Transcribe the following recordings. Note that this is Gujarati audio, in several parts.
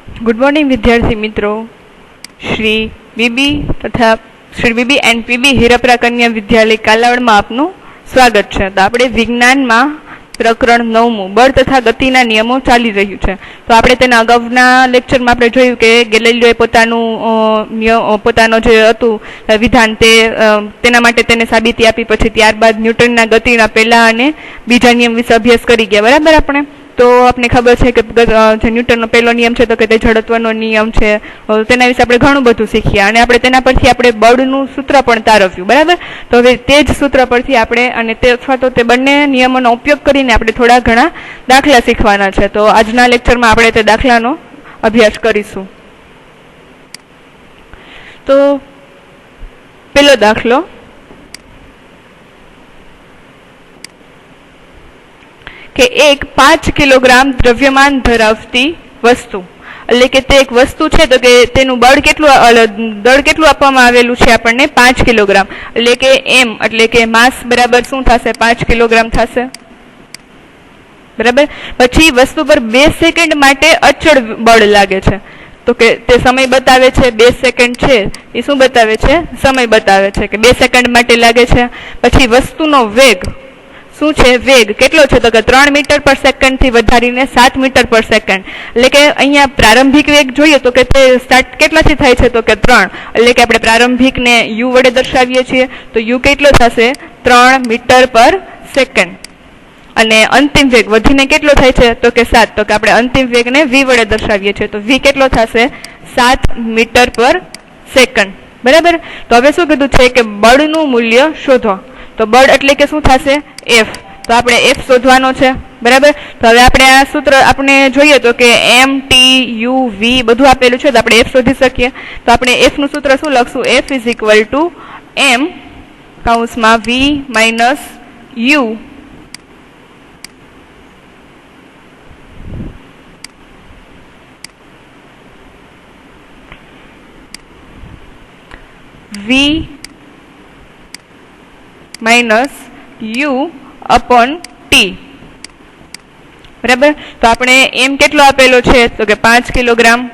गुड मॉर्निंग विद्यार्थी मित्रों। श्री बीबी तथा श्री बीबी एंड पीबी हीरापरा कन्या विद्यालय कालावड़ में आपनु स्वागत है। तो आपणे विज्ञान में प्रकरण 9 बल तथा गतिना नियमों चाली रह्यु छे। तो आपणे तेना अगाउना लेक्चर में आपणे जोयुं के गैलीलियोए पोतानो जे हतुं विधान तेना माटे तेने साबिती आपी, पछी त्यारबाद न्यूटनना गतिना पहेला अने बीजा नियम विषे अभ्यास करी गया। बराबर। आपणे तो आपने खबर है कि न्यूटन पहलो नियम है तो कि झड़त्वनो नियम है, तेना विषे आपणे घणुं बधुं शीख्या अने आपणे तेना परथी आपणे बळनुं सूत्र पण तारव्युं। बराबर। तो हवे ते ज सूत्र परथी आपणे अने ते अथवा तो ते बंने नियमोनो उपयोग करीने आपणे थोड़ा घणा दाखला शीखवाना छे। तो आजना लेक्चरमां आपणे ते दाखलानो अभ्यास करीशुं। तो पहेलो दाखलो के एक 5 किलोग्राम द्रव्यमान धरावती वस्तु એટલે કે તે એક વસ્તુ છે તો કે તેનું બળ કેટલું દળ કેટલું આપવામાં આવેલું છે આપણને 5 કિલોગ્રામ એટલે કે m એટલે કે માસ બરાબર શું થશે 5 કિલોગ્રામ થશે। બરાબર। પછી વસ્તુ પર 2 સેકન્ડ માટે અચળ બળ લાગે છે તો કે તે સમય બતાવે છે 2 સેકન્ડ છે એ શું બતાવે છે સમય બતાવે છે કે 2 સેકન્ડ માટે લાગે છે। પછી વસ્તુનો વેગ શું છે વેગ કેટલો છે તો કે 3 મીટર પર સેકન્ડ થી વધારીને 7 મીટર પર સેકન્ડ એટલે કે અહીંયા પ્રારંભિક વેગ જોઈએ તો કે તે સ્ટાર્ટ કેટલાથી થાય છે તો કે 3 એટલે કે આપણે પ્રારંભિક ને u વડે દર્શાવીએ છીએ તો u કેટલો થશે 3 મીટર પર સેકન્ડ અને અંતિમ વેગ વધીને કેટલો થાય છે તો કે 7 તો કે આપણે અંતિમ વેગને v વડે દર્શાવીએ છીએ તો v કેટલો થશે 7 મીટર પર સેકન્ડ। બરાબર। તો હવે શું કીધું છે કે બળનું મૂલ્ય શોધો तो बल एटले के शुं थशे F। तो आपणे F शोधवानो छे। बराबर। तो हवे आपणे आ सूत्र आपणे जोईए तो के m t u v बधुं आपेलुं छे तो आपणे F शोधी सकीए। तो आपणे F नुं सूत्र शुं लखशुं F = m काउंसमां v minus u v minus u upon t। बराबर। तो आपणे एम केटलो आपेलो छे तो के 5 किलोग्राम,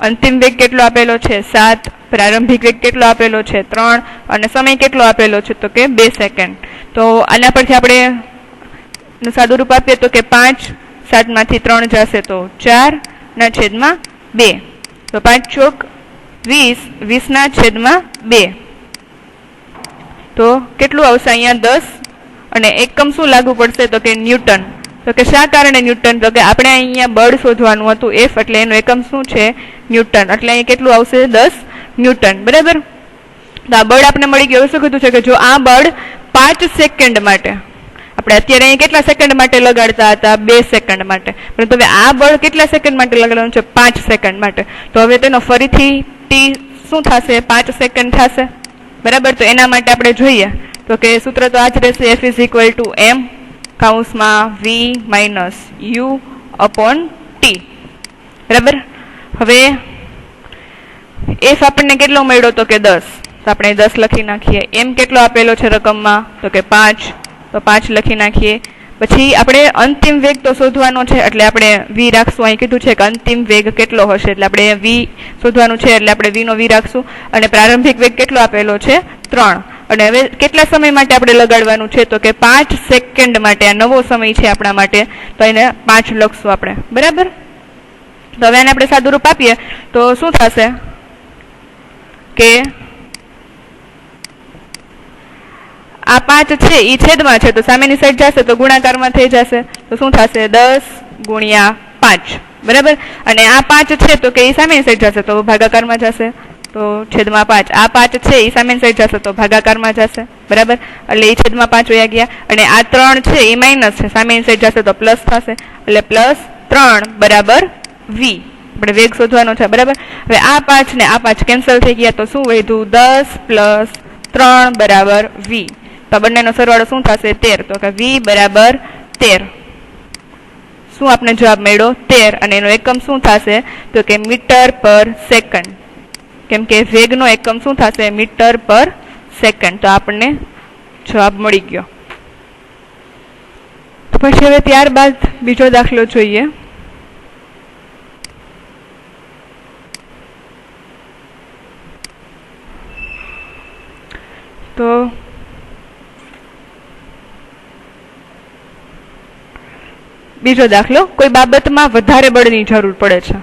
अंतिम वेग केटलो आपेलो छे 7, प्रारंभिक वेग केटलो आपेलो छे 3 અને સમય કેટલો આપેલો છે તો કે 2 સેકન્ડ। તો આના પરથી આપણે નું સાદું રૂપ આપીએ તો કે 5 7 માંથી 3 જશે તો 4 ના છેદમાં 2 તો 5 ચોક 20 20 ના છેદમાં 2 तो केटलू आवशे अहींया 10 અને એકમ શું લાગુ પડશે તો કે ન્यूटन। तो કે શા કારણે ન્यूटन તો કે આપણે અહીંયા બળ શોધવાનું હતું F એટલે એનો એકમ શું છે ન્यूटन એટલે અહીં કેટલું આવશે 10 ન્यूटन। બરાબર। તો આ બળ આપણે મળી ગયું। શું કીધું છે કે જો આ બળ 5 સેકન્ડ માટે આપણે અત્યારે અહીં કેટલા સેકન્ડ માટે લગાડતા હતા 2 સેકન્ડ માટે, પરંતુ હવે આ બળ કેટલા સેકન્ડ માટે લગાડવાનું છે 5 સેકન્ડ માટે। તો હવે તેનો ફરીથી t શું થશે 5 સેકન્ડ થશે। बराबर। तो एना माटे आपणे जोईए तो के सूत्र तो आज रहेशे F = m काउंसमां v minus u upon t। बराबर। हवे F आपणे केटलो मळ्यो तो के 10 तो आपणे 10 लखी नाखीए। m केटलो आपेलो छे रकममां तो के 5 तो 5 लखी नाखीए। પછી આપણે અંતિમ વેગ તો શોધવાનો છે એટલે આપણે v રાખશું। અહીં કીધું છે કે અંતિમ વેગ કેટલો હશે એટલે આપણે v શોધવાનું છે એટલે આપણે v નો v રાખશું અને પ્રારંભિક વેગ કેટલો આપેલો છે 3 અને હવે કેટલા સમય માટે આપણે લગાડવાનું છે તો કે 5 સેકન્ડ માટે। આ નવો સમય છે આપણા માટે તો એને 5 લખશું આપણે। બરાબર। તો હવે આને આપણે સાદું રૂપ આપીએ તો શું થશે કે आ 5 छे ई छेदमां छे तो सामेनी साइड जशे तो गुणाकारमां थई जशे तो शुं थशे 10 × 5। बराबर। अने आ 5 छे तो के ई सामेनी साइड जशे तो भागाकारमां जशे तो छेदमां 5। आ 5 छे ई सामेनी साइड जशे तो भागाकारमां जशे। बराबर। એટલે ઈ છેદમાં 5 વયા ગયા અને આ 3 છે એ માઈનસ છે સામેની સાઈડ જશે તો પ્લસ થશે એટલે +3 બરાબર v। આપણે વેગ શોધવાનો છે। બરાબર। હવે આ 5 ને આ 5 કેન્સલ થઈ ગયા તો શું વધ્યું 10 + 3 બરાબર v। तो बंनेनो सरवाळो शुं थशे 13 तो के v बराबर 13 शुं आपने जवाब मळ्यो 13 અને એનો એકમ શું થશે તો કે મીટર પર સેકન્ડ કેમ કે વેગનો એકમ શું થશે મીટર પર સેકન્ડ। તો આપણને જવાબ મળી ગયો। તો પછી હવે ત્યારબાદ બીજો દાખલો જોઈએ। તો બીજો દાખલો, કોઈ બાબતમાં વધારે બળની જરૂર પડે છે.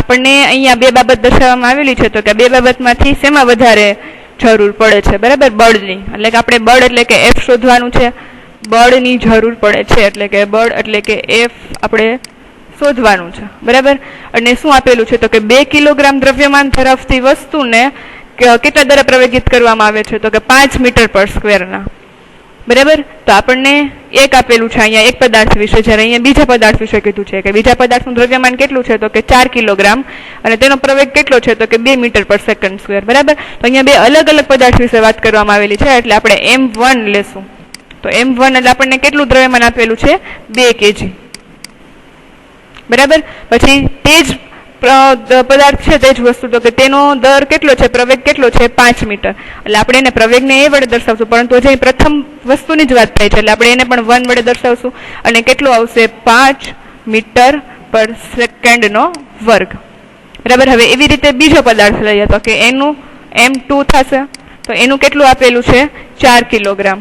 આપણને અહીંયા બે બાબત દર્શાવવામાં આવેલી છે, તો કે બે બાબતમાંથી શેમાં વધારે જરૂર પડે છે? બરાબર, બળની. એટલે કે આપણે બળ એટલે કે એફ શોધવાનું છે. બળની જરૂર પડે છે એટલે કે બળ એટલે કે એફ આપણે શોધવાનું છે. બરાબર. અને શું આપેલું છે? તો કે 2 કિલોગ્રામ દ્રવ્યમાન ધરાવતી વસ્તુને કેટલા દરે પ્રવેગિત કરવામાં આવે છે? તો કે 5 મીટર પર સ્ક્વેરના. બરાબર. તો આપણને એક આપેલું છે અહીંયા એક પદાર્થ વિશે, જ્યારે અહીંયા બીજા પદાર્થ વિશે કીધું છે કે બીજા પદાર્થનું દ્રવ્યમાન કેટલું છે? તો કે 4 કિલોગ્રામ અને તેનો પ્રવેગ કેટલો છે? તો કે 2 મીટર પર સેકન્ડ સ્ક્વેર. બરાબર. તો અહીંયા બે અલગ અલગ પદાર્થ વિશે વાત કરવામાં આવેલી છે, એટલે આપણે M1 લેશું. તો M1 એટલે આપણને કેટલું દ્રવ્યમાન આપેલું છે? 2 kg. બરાબર. પછી તે જ પદાર્થ છે, તે જ વસ્તુ, તો કે તેનો દર કેટલો છે? પ્રવેગ કેટલો છે? 5 મીટર. એટલે આપણે એને પ્રવેગને એ વડે દર્શાવશું, પરંતુ હજી પ્રથમ વસ્તુની જ વાત થાય છે એટલે આપણે એને પણ 1 વડે દર્શાવશું. અને કેટલું આવશે? 5 મીટર પર સેકન્ડનો વર્ગ. બરાબર. હવે એવી રીતે બીજો પદાર્થ લઈએ તો કે એનું M2 થશે. તો એનું કેટલું આપેલું છે? 4 કિલોગ્રામ.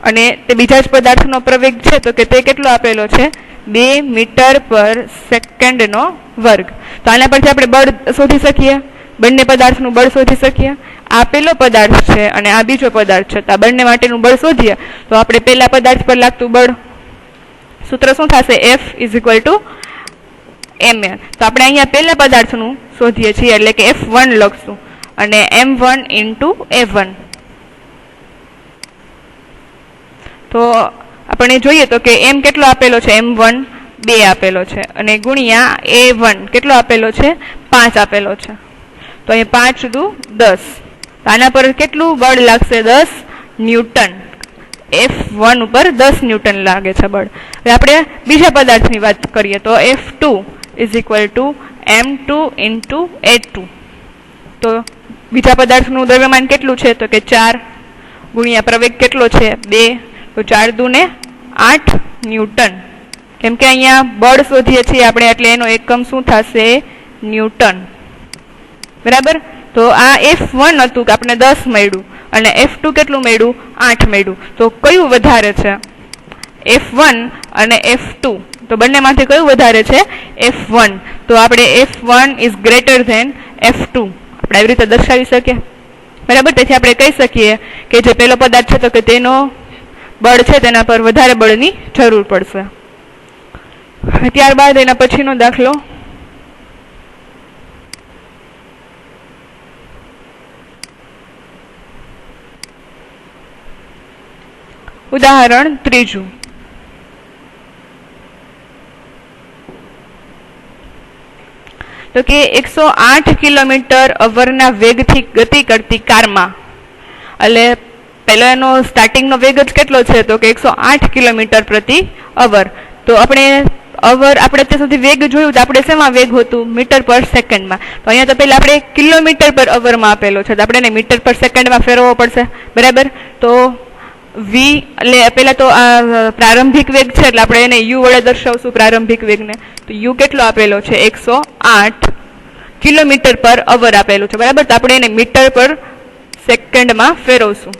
અને તે બીજા જ પદાર્થનો પ્રવેગ છે, તો કે તે કેટલો આપેલો છે? 2 મીટર પર સેકન્ડનો વર્ગ. તો આના પરથી આપણે બળ શોધી શકીએ, બંને પદાર્થનું બળ શોધી શકીએ. આ પેલો પદાર્થ છે અને આ બીજો પદાર્થ છે, તો આ બંને માટેનું બળ શોધીએ તો આપણે પેલા પદાર્થ પર લાગતું બળ સૂત્ર શું થશે? F = ma. તો આપણે અહીંયા પેલા પદાર્થનું શોધીએ છીએ એટલે કે F1 લખશું અને M1 × A1. તો આપણે જોઈએ તો કે M કેટલો આપેલો છે? M1 2 આપેલો છે અને ગુણ્યા A1 કેટલો આપેલો છે? 5 આપેલો છે. તો અહીં 5 દુ 10. આના પર કેટલું બળ લાગશે? 10 ન્યૂટન. F1 ઉપર 10 ન્યૂટન લાગે છે બળ. હવે આપણે બીજા પદાર્થની વાત કરીએ તો F2 = M2 × A2. તો બીજા પદાર્થનું દ્રવ્યમાન કેટલું છે? તો કે 4 ગુણ્યા પ્રવેગ કેટલો છે? 2. તો 4 દુ 8 ન્યૂટન. કેમ કે અહીંયા બળ શોધીએ છીએ આપણે એટલે એનો એકમ શું થશે? ન્યૂટન. બરાબર. તો આ F1 હતું કે આપણે 10 મળ્યું અને F2 કેટલું મળ્યું? 8 મળ્યું. તો કયું વધારે છે? F1 અને F2. તો બંનેમાંથી કયું વધારે છે? F1. તો આપણે F1 = F2 આપણે આવી રીતે દર્શાવી શકીએ. બરાબર. તેથી આપણે કહી શકીએ કે જે પેલો પદાર્થ છે તો કે તેનો બળ છે તેના પર વધારે બળની જરૂર પડશે. ત્યારબાદ એના પછીનો દાખલો, ઉદાહરણ 3. તો કે 108 કિલોમીટર/ના વેગથી ગતિ કરતી કારમાં, એટલે પહેલો એનો સ્ટાર્ટિંગનો વેગ જ કેટલો છે? તો કે 108 કિલોમીટર/અવર. તો આપણે આપણે ત્યાં સુધી વેગ જોયું તો આપણે શેમાં વેગ હતું? મીટર પર સેકન્ડમાં. તો અહીંયા તો પહેલા આપણે કિલોમીટર/અવરમાં આપેલો છે, તો આપણે એને મીટર પર સેકન્ડમાં ફેરવવો પડશે. બરાબર. તો v એટલે પહેલા તો આ પ્રારંભિક વેગ છે એટલે આપણે એને u વડે દર્શાવશું પ્રારંભિક વેગને. તો u કેટલો આપેલો છે? 108 કિલોમીટર/અવર આપેલું છે. બરાબર. તો આપણે એને મીટર પર સેકન્ડમાં ફેરવશું.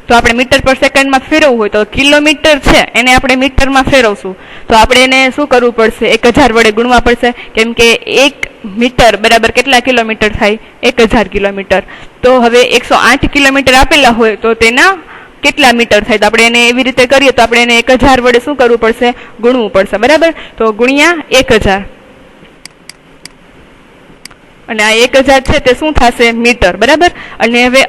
તો આપણે મીટર પર સેકન્ડમાં ફેરવવું હોય તો કિલોમીટર છે એને આપણે મીટરમાં ફેરવશું તો આપણે એને શું કરવું પડશે? 1000 વડે ગુણવા પડશે. કેમ કે 1 મીટર બરાબર કેટલા કિલોમીટર થાય? 1000 કિલોમીટર. તો હવે 108 કિલોમીટર આપેલા હોય તો તેના કેટલા મીટર થાય? તો આપણે એને એવી રીતે કરીએ તો આપણે એને 1000 વડે શું કરવું પડશે? ગુણવું પડશે. બરાબર. તો ગુણ્યા 1000 અને આ 1000 છે તે શું થશે? મીટર. બરાબર. અને હવે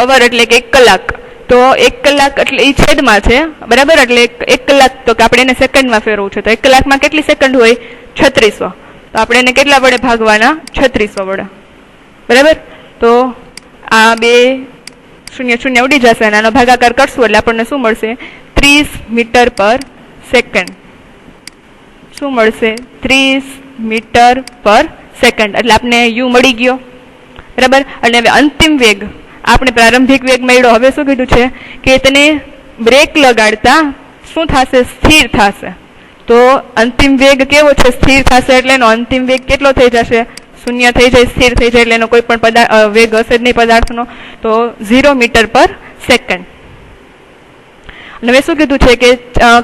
અવર એટલે કે 1 કલાક. તો 1 કલાક એટલે એ છેદમાં છે. બરાબર. એટલે 1 કલાક તો કે આપણે એને સેકન્ડમાં ફેરવવું છે તો 1 કલાકમાં કેટલી સેકન્ડ હોય? 3600. તો આપણે એને કેટલા વડે ભાગવાના? 3600 વડે. બરાબર. તો આ 2 0 0 ઉડી જશે અને આનો ભાગાકાર કરશું એટલે આપણને શું મળશે? 30 મીટર પર સેકન્ડ. શું મળશે? 30 મીટર પર સેકન્ડ. એટલે આપણે u મળી ગયો. બરાબર. અને હવે અંતિમ વેગ આપણે પ્રારંભિક વેગ મળ્યો. હવે શું કીધું છે કે તેને બ્રેક લગાડતા શું થશે? સ્થિર થશે. તો અંતિમ વેગ કેવો છે? સ્થિર થશે. એટલે એનો અંતિમ વેગ કેટલો થઈ જશે? શૂન્ય થઈ જાય, સ્થિર થઈ જાય. એટલે એનો કોઈ પણ વેગ હશે જ નહીં પદાર્થનો. તો 0 મીટર પર સેકન્ડ. હવે શું કીધું છે કે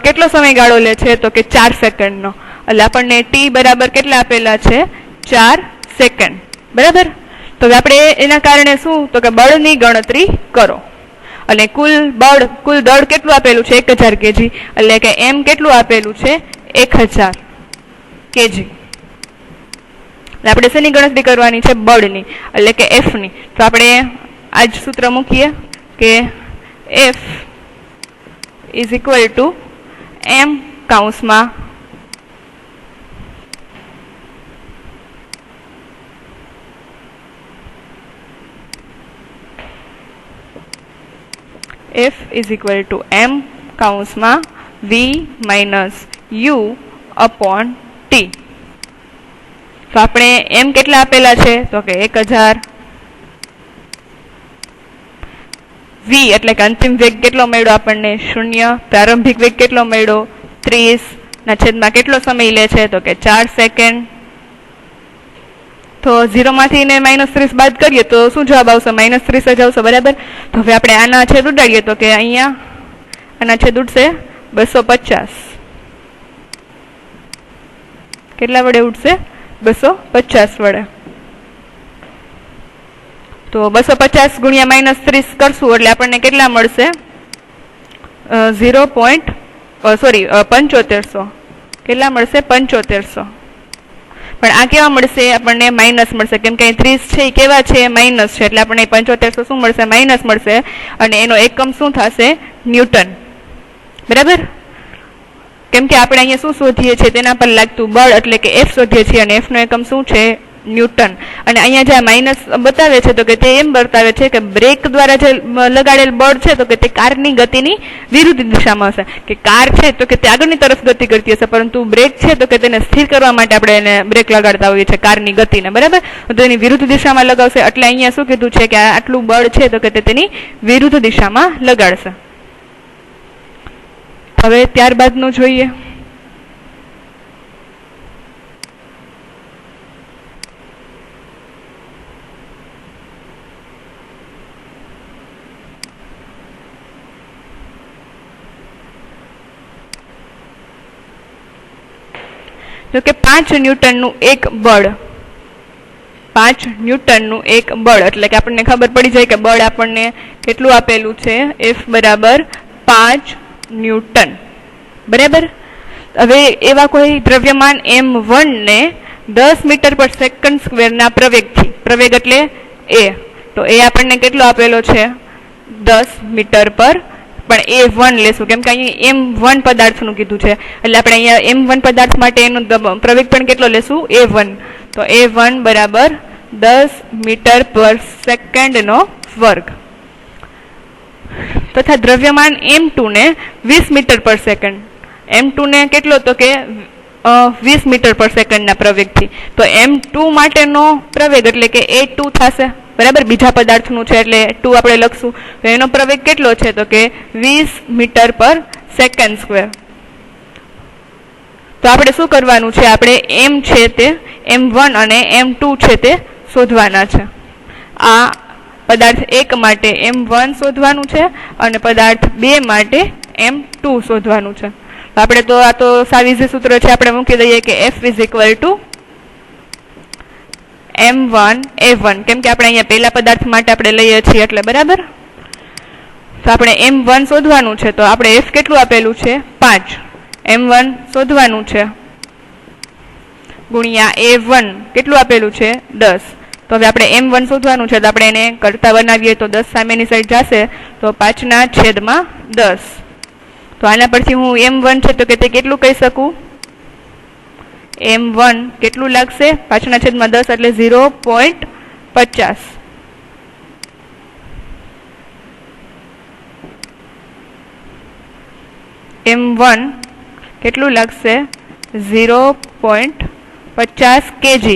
કેટલો સમયગાળો લે છે? તો કે 4 સેકન્ડનો. એટલે આપણને t બરાબર કેટલા આપેલા છે? 4 સેકન્ડ. બરાબર. તો હવે આપણે એના કારણે શું? તો કે બળની ગણતરી કરો. અને કુલ દળ કેટલું આપેલું છે? 1000 kg. એટલે કે m કેટલું આપેલું છે? 1000 kg. આપણે શેની ગણતરી કરવાની છે? બળની, એટલે કે F ની. તો આપણે આજ સૂત્ર મૂકીએ કે F is equal to m કૌંસમાં F is equal to m કૌંસમાં v minus u upon t. તો આપણે m કેટલા આપેલા છે? તો કે 1000. v એટલે કે અંતિમ વેગ કેટલો મળ્યો આપણને? 0. પ્રારંભિક વેગ કેટલો મળ્યો? 30 ના છેદમાં કેટલો સમય લે છે? તો કે 4 સેકન્ડ. તો 0 માંથી ને -30 બાદ કરીએ તો શું જવાબ આવશે? -30 જ આવશે. બરાબર. તો હવે આપણે આના છેદ ઉડાડીએ તો કે અહીંયા આના છેદ ઉડશે 250. કેટલા વડે ઉડશે? 250 વડે. તો 250 ગુણ્યા -30 કરશું એટલે આપણને કેટલા મળશે? 7500. કેટલા મળશે? 7500. પણ આ કેવા મળશે? આપણને માઇનસ મળશે. કેમ કે 30 છે એ કેવા છે? માઇનસ છે. એટલે આપણને 7500 શું મળશે? માઇનસ મળશે. અને એનો એકમ શું થશે? ન્યૂટન. બરાબર. કેમ કે આપણે અહીંયા શું શોધીએ છીએ? તેના પર લાગતું બળ એટલે કે F શોધીએ છીએ. અને F નો એકમ શું છે? ન્યૂટન. અને અહીંયા જે માઇનસ બતાવે છે તો કે તે એમ બતાવે છે કે બ્રેક દ્વારા જે લગાડેલ બળ છે તો કે તે કારની ગતિની વિરુદ્ધ દિશામાં હશે. કે કાર છે તો કે તે આગળની તરફ ગતિ કરતી હશે, પરંતુ બ્રેક છે તો કે તેને સ્થિર કરવા માટે આપણે એને બ્રેક લગાડતા હોઈએ છીએ કારની ગતિને. બરાબર. તો એની વિરુદ્ધ દિશામાં લગાવશે. એટલે અહીંયા શું કીધું છે કે આટલું બળ છે તો કે તે તેની વિરુદ્ધ દિશામાં લગાડશે. હવે ત્યારબાદનું જોઈએ. તો કે 5 ન્યૂટનનું એક બળ. 5 ન્યૂટનનું એક બળ એટલે કે આપણને ખબર પડી જાય કે બળ આપણને કેટલું આપેલું છે? F બરાબર 5 ન્યૂટન. બરાબર. હવે એવા કોઈ દ્રવ્યમાન m1 ને 10 મીટર પર સેકન્ડ સ્ક્વેરના પ્રવેગથી, પ્રવેગ એટલે a, તો એ આપણને કેટલો આપેલો છે? 10 મીટર પર. પણ A1 લેશું કેમ કે અહીંયા m1 પદાર્થનું કીધું છે. એટલે આપણે અહીંયા m1 પદાર્થ માટે એનો પ્રવેગ પણ કેટલો લેશું? A1. તો A1 બરાબર 10 મીટર પર સેકન્ડનો વર્ગ. તથા દ્રવ્યમાન m2 ને 20 મીટર પર સેકન્ડ. m2 ને કેટલો? તો કે 20 મીટર પર સેકન્ડના પ્રવેગથી. તો m2 માટેનો પ્રવેગ એટલે કે A2 થશે. બરાબર. બીજા પદાર્થનું છે એટલે 2 આપણે લખશું. તો એનો પ્રવેગ કેટલો છે? તો કે 20 મીટર પર સેકન્ડ સ્ક્વેર. તો આપણે શું કરવાનું છે? આપણે m છે તે m1 અને m2 છે તે શોધવાના છે. આ પદાર્થ 1 માટે m1 શોધવાનું છે અને પદાર્થ 2 માટે m2 શોધવાનું છે. આપણે તો આ તો સાવીઝી સૂત્ર છે, આપણે મૂકી દઈએ કે F is equal to m1 a1. કેમ કે આપણે અહીંયા પહેલા પદાર્થ માટે આપણે લઈએ છીએ એટલે. બરાબર. તો આપણે m1 શોધવાનું છે. તો આપણે F કેટલું આપેલું છે? 5. m1 શોધવાનું છે ગુણ્યા a1 કેટલું આપેલું છે? 10. તો હવે આપણે m1 શોધવાનું છે તો આપણે એને કરતા બનાવીએ તો 10 સામેની સાઈડ જશે તો 5/10. તો આના પરથી હું m1 છે તો કે તે કેટલું કહી શકું? m1 કેટલું લાગશે? 5/10 એટલે 0.50. m1 કેટલું લાગશે? 0.50 kg.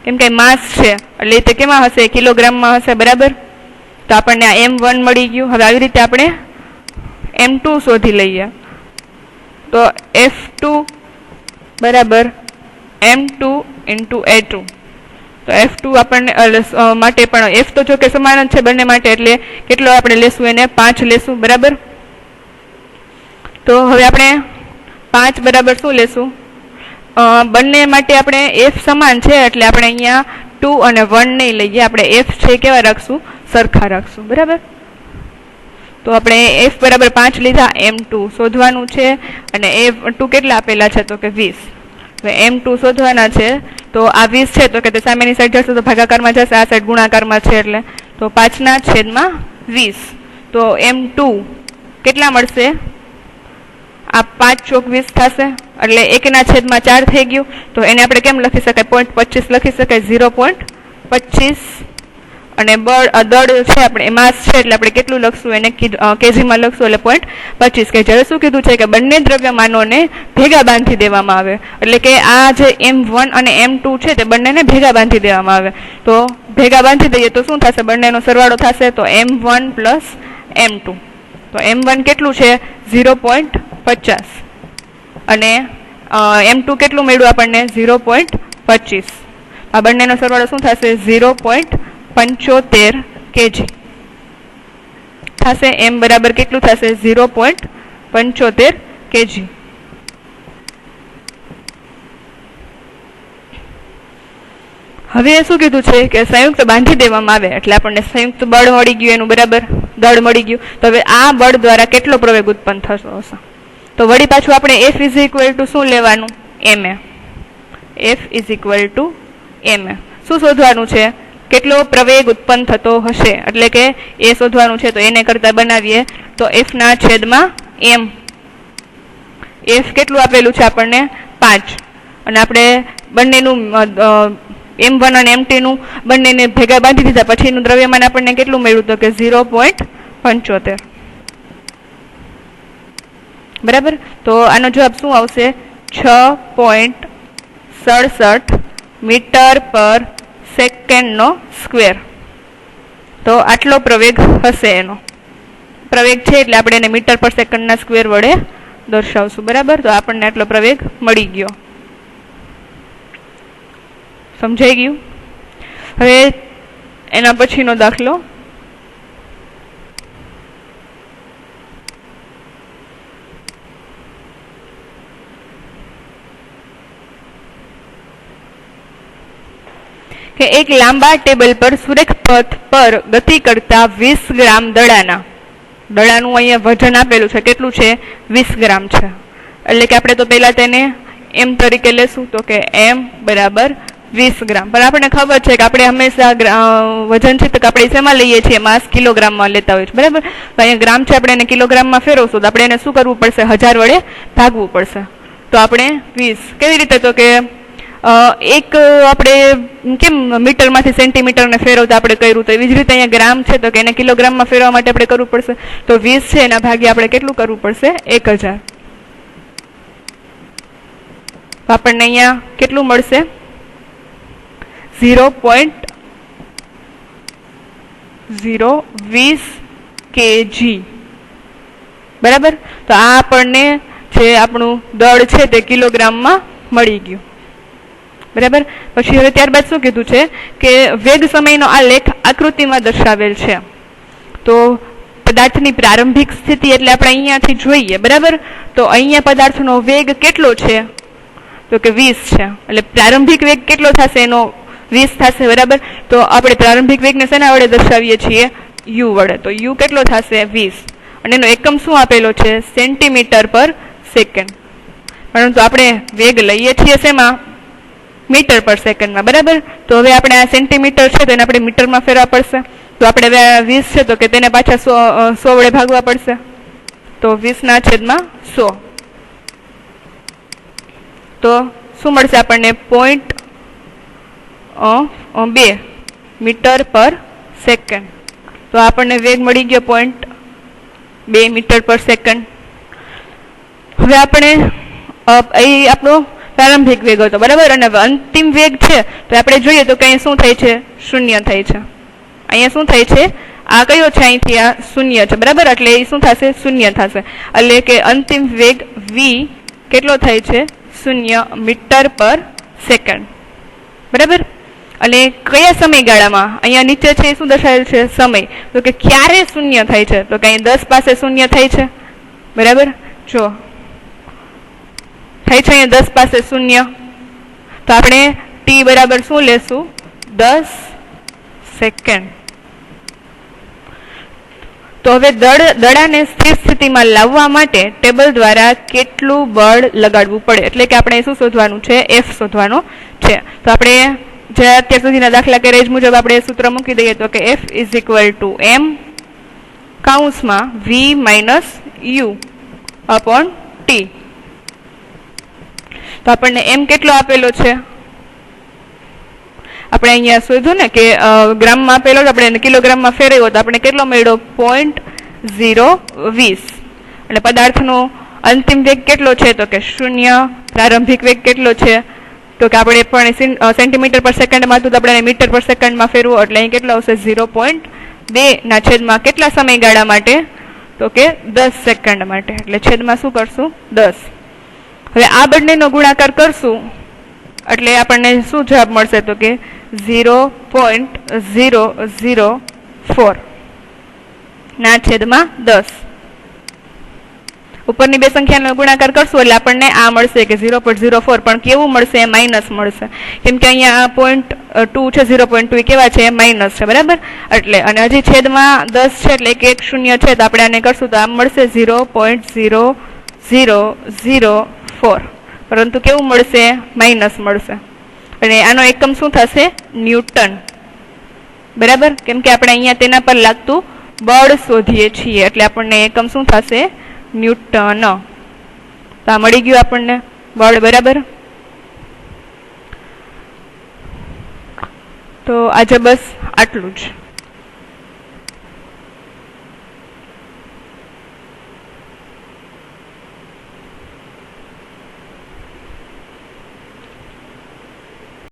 કેમ કે માસ છે એટલે તે કેમાં હશે? કિલોગ્રામમાં હશે. બરાબર. તો આપણને આ m1 મળી ગયું. હવે આવી રીતે આપણે m2 શોધી લઈએ. તો f2 બરાબર m2 into a2. તો f2 આપણને માટે પણ f તો જો કે સમાન જ છે બંને માટે, એટલે કેટલો આપણે લેશું એને 5 લેશું. બરાબર. તો હવે આપણે 5 બરાબર શું લેશું? બંને માટે આપણે f સમાન છે એટલે આપણે અહીંયા 2 અને 1 નહીં લઈએ, આપણે f છે કેવા રાખશું? સરખા રાખશું. બરાબર. તો આપણે f બરાબર 5 લીધા. m2 શોધવાનું છે અને f2 કેટલા આપેલા છે? તો કે 20. હવે m2 શોધવાના છે તો આ 20 છે તો કે તે સામેની સાઈડ જશે તો ભાગાકારમાં જશે, આ સાઈડ ગુણાકારમાં છે એટલે તો 5/20. તો m2 કેટલા મળશે? આ 5 ચોક 20 થશે એટલે 1/4 થઈ ગયું. તો એને આપણે કેમ લખી શકાય? 0.25 લખી શકાય. 0.25 અને દળ છે આપણે માસ છે એટલે આપણે કેટલું લખશું એને? કેજીમાં લખશું એટલે 0.25. કે જ્યારે શું કીધું છે કે બંને દ્રવ્યમાનોને ભેગા બાંધી દેવામાં આવે, એટલે કે આ જે m1 અને m2 છે તે બંનેને ભેગા બાંધી દેવામાં આવે. તો ભેગા બાંધી દઈએ તો શું થશે? બંનેનો સરવાળો થશે તો m1 પ્લસ m2. તો m1 કેટલું છે? 0.50 અને m2 કેટલું મળ્યું આપણને? 0.25. આ બંનેનો સરવાળો શું થશે? 0.75 kg થશે. m બરાબર કેટલું થશે? 0.75 kg. હવે શું કીધું છે કે સંયુક્ત બાંધી દેવામાં આવે એટલે આપણને સંયુક્ત બળ મળી ગયું એનું. બરાબર. દળ મળી ગયું. તો હવે આ બળ દ્વારા કેટલો પ્રવેગ ઉત્પન્ન થતો હશે? તો વળી પાછું આપણે f ઇઝ ઇક્વલ ટુ શું લેવાનું? ma. f is equal to ma. શું શોધવાનું છે? કેટલો પ્રવેગ ઉત્પન્ન થતો હશે, એટલે કે એ શોધવાનું છે. તો એને કરતા બનાવીએ તો f/m. f કેટલું આપેલું છે આપણને? 5. અને આપણે બંનેનું m1 અને m2 નું બંનેને ભેગા બાંધી દીધા પછીનું દ્રવ્યમાન આપણને કેટલું મળ્યું? તો કે 0.75. બરાબર. તો આનો જવાબ શું આવશે? 6.67 મીટર પર સેકન્ડનો સ્ક્વેર. તો આટલો પ્રવેગ હશે એનો. પ્રવેગ છે એટલે આપણે એને મીટર પર સેકન્ડના સ્ક્વેર વડે દર્શાવશું. બરાબર. તો આપણને આટલો પ્રવેગ મળી ગયો. સમજાઈ ગયું? હવે એના પછીનો દાખલો. કે એક લાંબા ટેબલ પર સુરેખ પથ પર ગતિ કરતા 20 ગ્રામ દડાનું અહીંયા વજન આપેલું છે. કેટલું છે? 20 ગ્રામ છે. એટલે કે આપણે તો પહેલા તેને m તરીકે લેશું. તો કે m બરાબર 20 ગ્રામ. પણ આપણને ખબર છે કે આપણે હંમેશા વજન છે તો આપણે શેમાં લઈએ છીએ? માસ કિલોગ્રામમાં લેતા હોય છે. બરાબર. તો અહીંયા ગ્રામ છે, આપણે એને કિલોગ્રામમાં ફેરવશું તો આપણે એને શું કરવું પડશે? 1000 વડે ભાગવું પડશે. તો આપણે 20 કેવી રીતે? તો કે એક આપણે કેમ મીટરમાંથી સેન્ટીમીટરને ફેરવતા આપણે કર્યું, તો એવી જ રીતે અહીંયા ગ્રામ છે તો કે એને કિલોગ્રામમાં ફેરવવા માટે આપણે કરવું પડશે. તો 20 છે એના ભાગે આપણે કેટલું કરવું પડશે? 1000. આપણને અહીંયા કેટલું મળશે? 0.020 kg. બરાબર. તો આ આપણને જે આપણું દળ છે તે કિલોગ્રામમાં મળી ગયું. બરાબર. પછી હવે ત્યારબાદ શું કીધું છે કે વેગ સમયનો આલેખ આકૃતિમાં દર્શાવેલ છે. તો પદાર્થની પ્રારંભિક સ્થિતિ એટલે આપણે અહીંયાથી જોઈએ. બરાબર. તો અહીંયા પદાર્થનો વેગ કેટલો છે? તો કે 20 છે. એટલે પ્રારંભિક વેગ કેટલો થશે? એનો 20 થશે. બરાબર. તો આપણે પ્રારંભિક વેગને શેના વડે દર્શાવીએ છીએ? u વડે. તો u કેટલો થશે? 20. અને એનો એકમ શું આપેલો છે? સેન્ટીમીટર પર સેકન્ડ. પરંતુ આપણે વેગ લઈએ છીએ શેમાં? મીટર પર સેકન્ડમાં. બરાબર. તો હવે આપણે આ સેન્ટીમીટર છે તો એને આપણે મીટરમાં ફેરવા પડશે. તો આપણે 20 છે તો કે તેને પાછા 100 વડે ભાગવા પડશે. તો 20/100. તો શું મળશે આપણને? 0.2 મીટર પર સેકન્ડ. તો આપણને વેગ મળી ગયો 0.2 મીટર પર સેકન્ડ. હવે આપણે અહીં આપણો પ્રારંભિક વેગ હતો. બરાબર. અને અંતિમ વેગ છે તો આપણે જોઈએ તો કે અહીં શું થાય છે? 0 થાય છે. અહીંયા શું થાય છે? આ કયો છે અહીંથી આ શૂન્ય છે બરાબર, એટલે એ શું થશે શૂન્ય થશે, એટલે કે અંતિમ વેગ v કેટલો થાય છે 0 મીટર પર સેકન્ડ બરાબર. અને કયા સમયગાળામાં અહીંયા નીચે છે એ શું દર્શાવેલ છે સમય, તો કે ક્યારે શૂન્ય થાય છે, તો કે અહીં 10 પાસે શૂન્ય થાય છે બરાબર. જો થાય છે અહીંયા 10 પાસે શૂન્ય, તો આપણે t બરાબર શું લેશું 10 સેકન્ડ. તો હવે દડાને સ્થિર સ્થિતિમાં લાવવા માટે ટેબલ દ્વારા કેટલું બળ લગાડવું પડે, એટલે કે આપણે શું શોધવાનું છે F શોધવાનો છે. તો આપણે જે અત્યાર સુધીના દાખલા કર્યા એ મુજબ આપણે સૂત્ર મૂકી દઈએ, તો કે F = m કૌંસમાં v - u upon t. તો આપણને m કેટલો આપેલો છે, આપણે અહીંયા શોધ્યું ને કે ગ્રામમાં આપેલો, આપણે કિલોગ્રામમાં ફેરવ્યો તો આપણે કેટલો મળ્યો 0.020. અને પદાર્થનો અંતિમ વેગ કેટલો છે, તો કે 0. પ્રારંભિક વેગ કેટલો છે, તો કે આપણે પણ સેન્ટીમીટર પર સેકન્ડમાં હતું તો આપણે મીટર પર સેકન્ડમાં ફેરવું, એટલે અહીં કેટલો આવશે 0.2 ના છેદમાં કેટલા સમયગાળા માટે, તો કે 10 સેકન્ડ માટે, એટલે છેદમાં શું કરશું 10. હવે આ બંનેનો ગુણાકાર કરશું એટલે આપણને શું જવાબ મળશે, તો કે 0.004 ના છેદમાં 10. ઉપરની બે સંખ્યાનો ગુણાકાર કરશું એટલે આપણને આ મળશે કે 0.04, પણ કેવું મળશે માઇનસ મળશે, કેમ કે અહીંયા 0.2 છે, 0.2 કેવા છે માઇનસ છે બરાબર. એટલે અને હજી છેદમાં 10 છે એટલે કે 1 શૂન્ય છે, તો આપણે આને કરશું તો આમ મળશે 0.0004, પરંતુ કેવું મળશે માઇનસ મળશે. અને આનો એકમ શું થશે ન્યૂટન બરાબર, કેમ કે આપણે અહીંયા તેના પર લાગતું બળ શોધીએ છીએ, એટલે આપણને એકમ શું થશે ન્યૂટન. તો આ મળી ગયું આપણને બળ બરાબર. તો આજે બસ આટલું જ.